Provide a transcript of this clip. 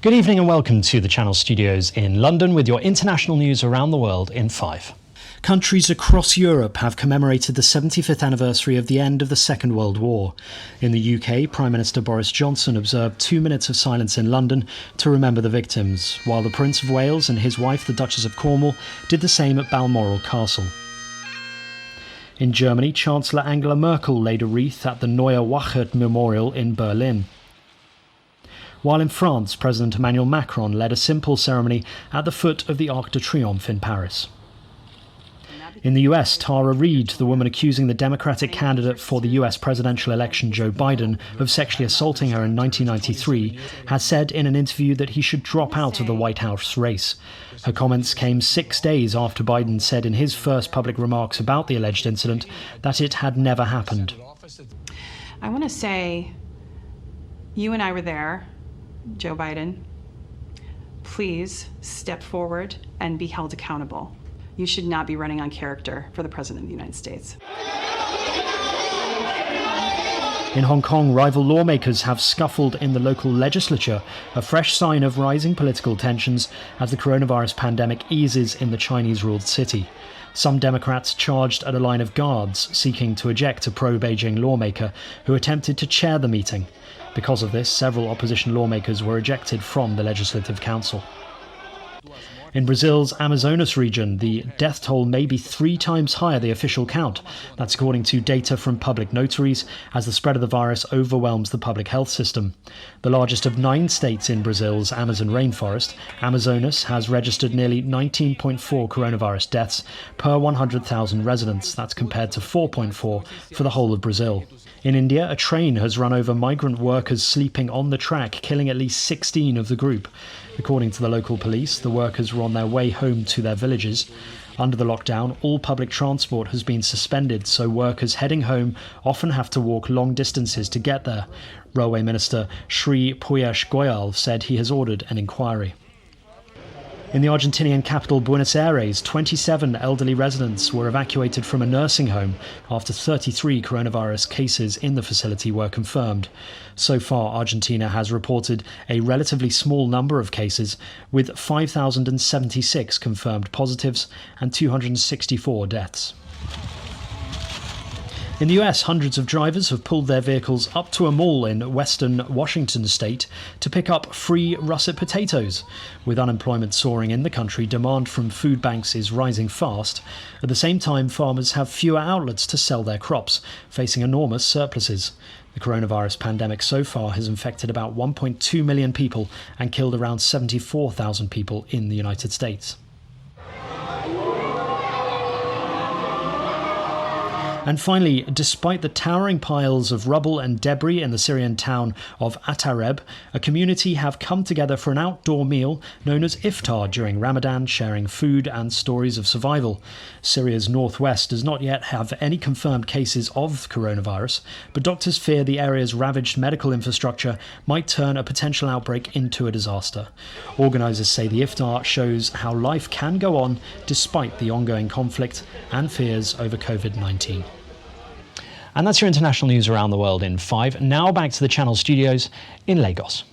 Good evening and welcome to the Channel Studios in London with your international news around the world in 5. Countries across Europe have commemorated the 75th anniversary of the end of the Second World War. In the UK, Prime Minister Boris Johnson observed 2 minutes of silence in London to remember the victims, while the Prince of Wales and his wife, the Duchess of Cornwall, did the same at Balmoral Castle. In Germany, Chancellor Angela Merkel laid a wreath at the Neue Wacht Memorial in Berlin. While in France, President Emmanuel Macron led a simple ceremony at the foot of the Arc de Triomphe in Paris. In the US, Tara Reid, the woman accusing the Democratic candidate for the US presidential election, Joe Biden, of sexually assaulting her in 1993, has said in an interview that he should drop out of the White House race. Her comments came 6 days after Biden said in his first public remarks about the alleged incident that it had never happened. I want to say, you and I were there, Joe Biden. Please step forward and be held accountable. You should not be running on character for the President of the United States. In Hong Kong, rival lawmakers have scuffled in the local legislature, a fresh sign of rising political tensions as the coronavirus pandemic eases in the Chinese-ruled city. Some Democrats charged at a line of guards seeking to eject a pro-Beijing lawmaker who attempted to chair the meeting. Because of this, several opposition lawmakers were ejected from the Legislative Council. In Brazil's Amazonas region, the death toll may be 3 times higher the official count. That's according to data from public notaries, as the spread of the virus overwhelms the public health system. The largest of 9 states in Brazil's Amazon rainforest, Amazonas has registered nearly 19.4 coronavirus deaths per 100,000 residents. That's compared to 4.4 for the whole of Brazil. In India, a train has run over migrant workers sleeping on the track, killing at least 16 of the group. According to the local police, the workers were on their way home to their villages. Under the lockdown, all public transport has been suspended, so workers heading home often have to walk long distances to get there. Railway Minister Sri Piyush Goyal said he has ordered an inquiry. In the Argentinian capital Buenos Aires, 27 elderly residents were evacuated from a nursing home after 33 coronavirus cases in the facility were confirmed. So far, Argentina has reported a relatively small number of cases, with 5,076 confirmed positives and 264 deaths. In the US, hundreds of drivers have pulled their vehicles up to a mall in western Washington state to pick up free russet potatoes. With unemployment soaring in the country, demand from food banks is rising fast. At the same time, farmers have fewer outlets to sell their crops, facing enormous surpluses. The coronavirus pandemic so far has infected about 1.2 million people and killed around 74,000 people in the United States. And finally, despite the towering piles of rubble and debris in the Syrian town of Atareb, a community have come together for an outdoor meal known as iftar during Ramadan, sharing food and stories of survival. Syria's northwest does not yet have any confirmed cases of coronavirus, but doctors fear the area's ravaged medical infrastructure might turn a potential outbreak into a disaster. Organisers say the iftar shows how life can go on despite the ongoing conflict and fears over COVID-19. And that's your international news around the world in 5. Now back to the Channel Studios in Lagos.